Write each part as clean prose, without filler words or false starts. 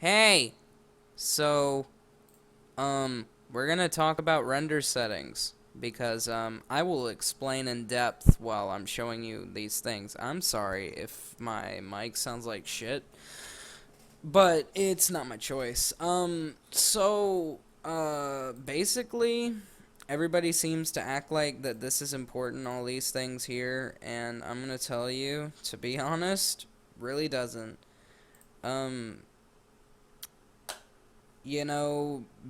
Hey, so, we're gonna talk about render settings because, I will explain in depth while I'm showing you these things. I'm sorry if my mic sounds like shit, but it's not my choice. Basically, everybody seems to act like that this is important, all these things here, and I'm gonna tell you, to be honest, really doesn't. Um,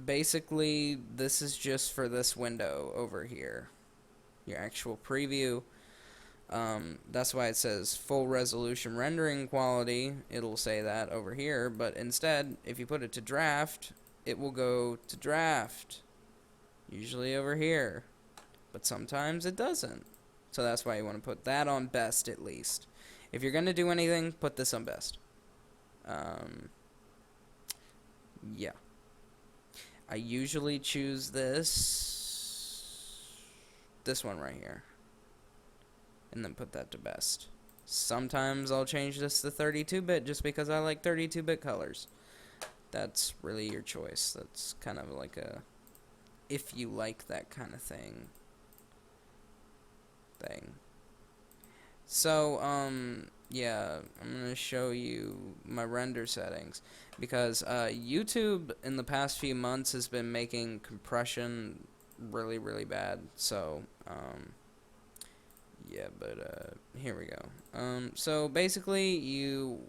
basically, this is just for this window over here. Your actual preview. That's why it says full resolution rendering quality. It'll say that over here, but instead, if you put it to draft, it will go to draft. Usually over here. But sometimes it doesn't. So that's why you want to put that on best at least. If you're going to do anything, put this on best. Um, yeah. I usually choose this one right here, and then put that to best. Sometimes I'll change this to 32-bit just because I like 32-bit colors. That's really your choice. That's kind of like a if you like that kind of thing. So, yeah, I'm gonna show you my render settings because YouTube in the past few months has been making compression really, really bad. So, yeah, but here we go. So basically, you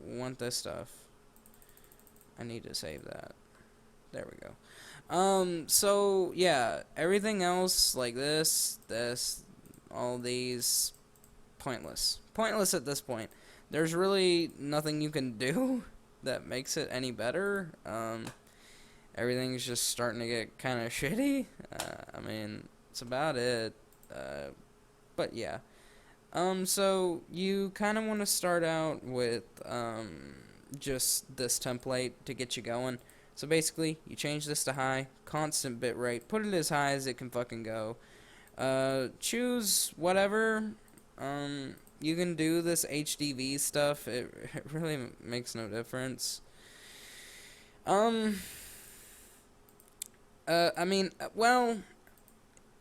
want this stuff. I need to save that. There we go. So yeah, everything else like this, all these pointless. Pointless at this point. There's really nothing you can do that makes it any better. Everything's just starting to get kind of shitty. I mean, it's about it. But yeah. So you kind of want to start out with, just this template to get you going. So basically, you change this to high, constant bitrate, put it as high as it can fucking go. Choose whatever. You can do this HDV stuff. It really makes no difference. Um, I mean, well,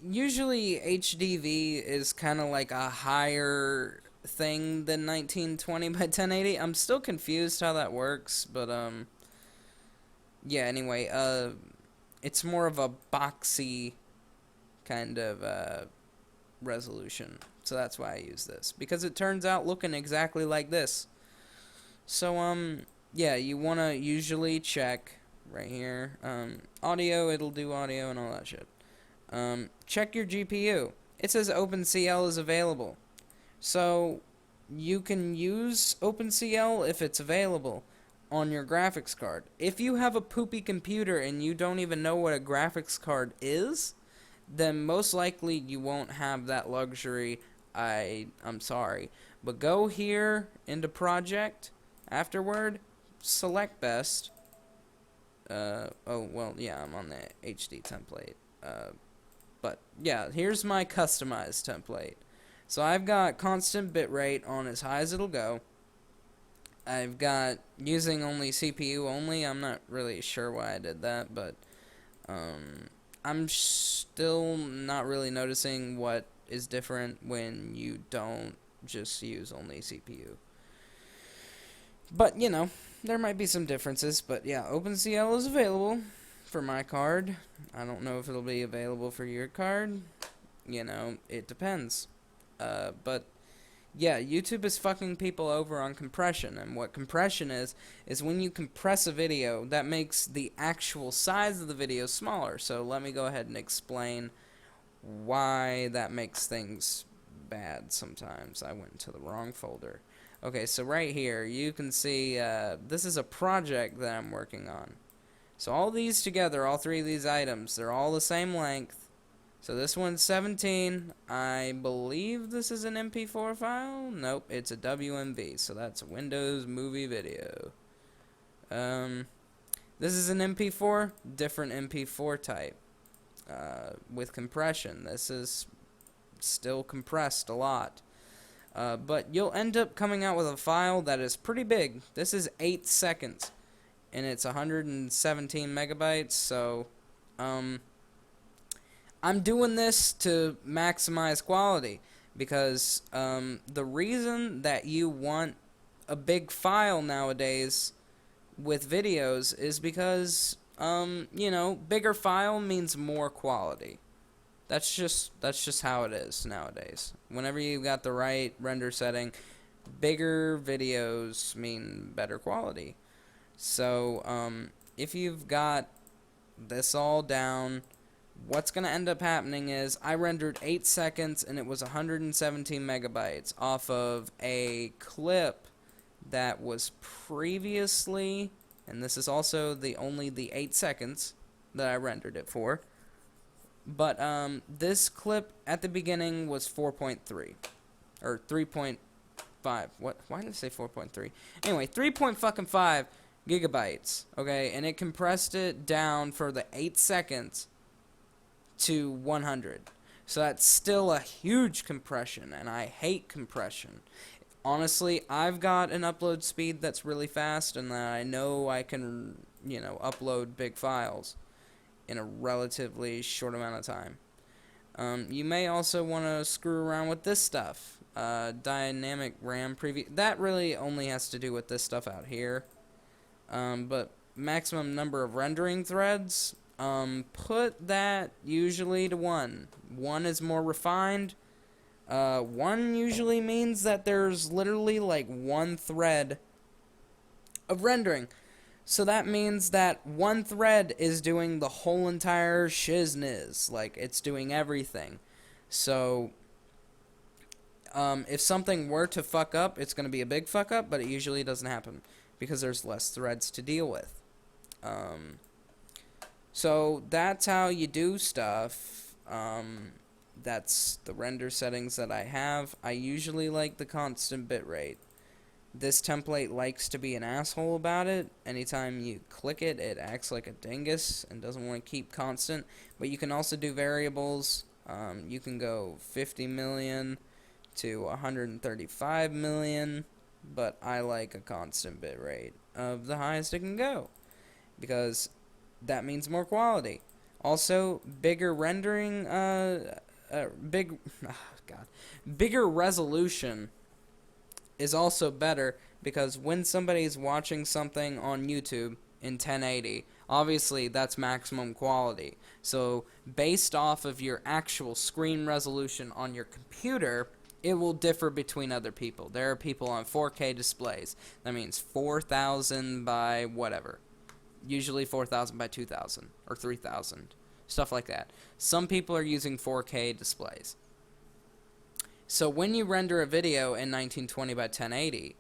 usually HDV is kind of like a higher thing than 1920 by 1080. I'm still confused how that works, but yeah, anyway, it's more of a boxy kind of resolution. So that's why I use this, because it turns out looking exactly like this. So yeah, you want to usually check right here. Audio, it'll do audio and all that shit. Check your GPU. It says OpenCL is available. So you can use OpenCL if it's available on your graphics card. If you have a poopy computer and you don't even know what a graphics card is, then most likely you won't have that luxury. I'm sorry. But go here into project, afterward, select best. Oh, well, yeah, I'm on the HD template. But yeah, here's my customized template. So I've got constant bitrate on as high as it'll go. I've got using only CPU only. I'm not really sure why I did that, but I'm still not really noticing what is different when you don't just use only CPU. But, there might be some differences, but yeah, OpenCL is available for my card. I don't know if it'll be available for your card. It depends. But yeah, YouTube is fucking people over on compression, and what compression is when you compress a video, that makes the actual size of the video smaller. So let me go ahead and explain why that makes things bad sometimes. I went into the wrong folder. Okay, so right here, you can see, this is a project that I'm working on. So all these together, all three of these items, they're all the same length. So this one's 17. I believe this is an MP4 file. Nope, it's a WMV. So that's a Windows Movie Video. This is an MP4, different MP4 type. With compression. This is still compressed a lot. But you'll end up coming out with a file that is pretty big. This is 8 seconds. and it's 117 megabytes. So, I'm doing this to maximize quality because the reason that you want a big file nowadays with videos is because bigger file means more quality. That's just how it is nowadays. Whenever you got the right render setting, bigger videos mean better quality. So if you've got this all down, what's going to end up happening is I rendered 8 seconds and it was 117 megabytes off of a clip that was previously, and this is also only the 8 seconds that I rendered it for, but this clip at the beginning was 4.3 or 3.5. What? Why did I say 4.3? Anyway, 3.5 gigabytes. Okay, and it compressed it down for the 8 seconds to 100. So that's still a huge compression, and I hate compression. Honestly, I've got an upload speed that's really fast, and that I know I can, upload big files in a relatively short amount of time. You may also want to screw around with this stuff. Dynamic RAM preview. That really only has to do with this stuff out here. But maximum number of rendering threads, put that usually to 1. 1 is more refined. 1 usually means that there's literally like 1 thread of rendering. So that means that 1 thread is doing the whole entire shizness. Like, it's doing everything. So, if something were to fuck up, it's going to be a big fuck up, but it usually doesn't happen because there's less threads to deal with. So that's how you do stuff. That's the render settings that I have. I usually like the constant bitrate. This template likes to be an asshole about it. Anytime you click it, it acts like a dingus and doesn't want to keep constant. But you can also do variables. You can go 50 million to 135 million, but I like a constant bitrate of the highest it can go because that means more quality. Also, bigger rendering, bigger resolution is also better because when somebody's watching something on YouTube in 1080, obviously that's maximum quality. So based off of your actual screen resolution on your computer, it will differ between other people. There are people on 4K displays. That means 4,000 by whatever. Usually 4,000 by 2,000 or 3,000. Stuff like that. Some people are using 4K displays. So when you render a video in 1920 by 1080,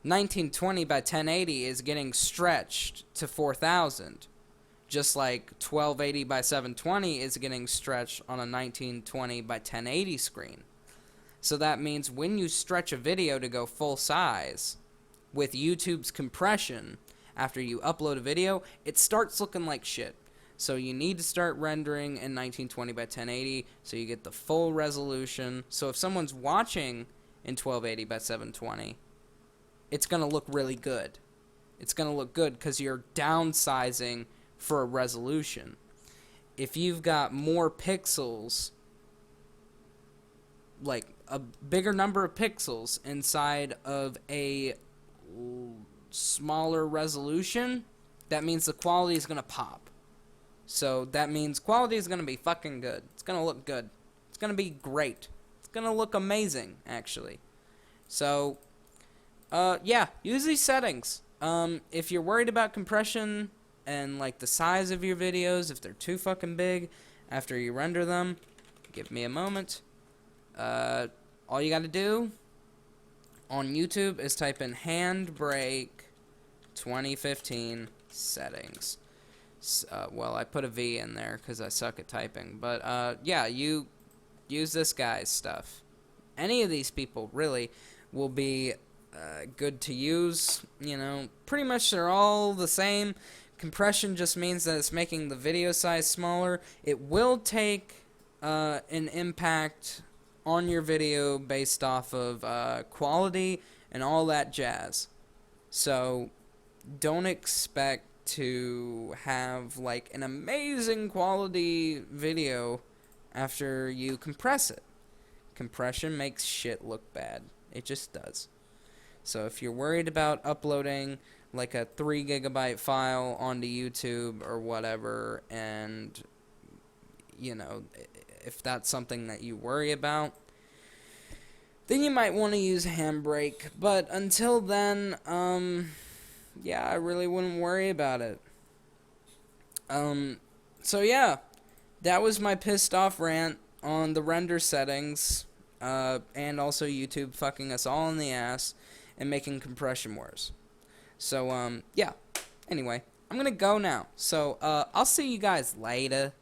1920 by 1080 is getting stretched to 4000. Just like 1280 by 720 is getting stretched on a 1920 by 1080 screen. So that means when you stretch a video to go full size with YouTube's compression, after you upload a video, it starts looking like shit. So you need to start rendering in 1920 by 1080 so you get the full resolution. So if someone's watching in 1280 by 720, it's going to look really good. It's going to look good because you're downsizing for a resolution. If you've got more pixels, like a bigger number of pixels inside of a smaller resolution, that means the quality is going to pop. So that means quality is going to be fucking good. It's going to look good. It's going to be great. It's going to look amazing, actually. So, yeah, use these settings. If you're worried about compression and, like, the size of your videos, if they're too fucking big after you render them, give me a moment. All you got to do on YouTube is type in Handbrake 2015 settings. Well, I put a V in there because I suck at typing. But, yeah, you use this guy's stuff. Any of these people, really, will be good to use. You know, pretty much they're all the same. Compression just means that it's making the video size smaller. It will take an impact on your video based off of quality and all that jazz. So don't expect to have like an amazing quality video after you compress it. Compression makes shit look bad. It just does. So if you're worried about uploading like a 3 gigabyte file onto YouTube or whatever, and you know, if that's something that you worry about, then you might want to use Handbrake. But until then, yeah, I really wouldn't worry about it. So yeah, that was my pissed off rant on the render settings, and also YouTube fucking us all in the ass and making compression worse. So, yeah. Anyway, I'm gonna go now. So, I'll see you guys later.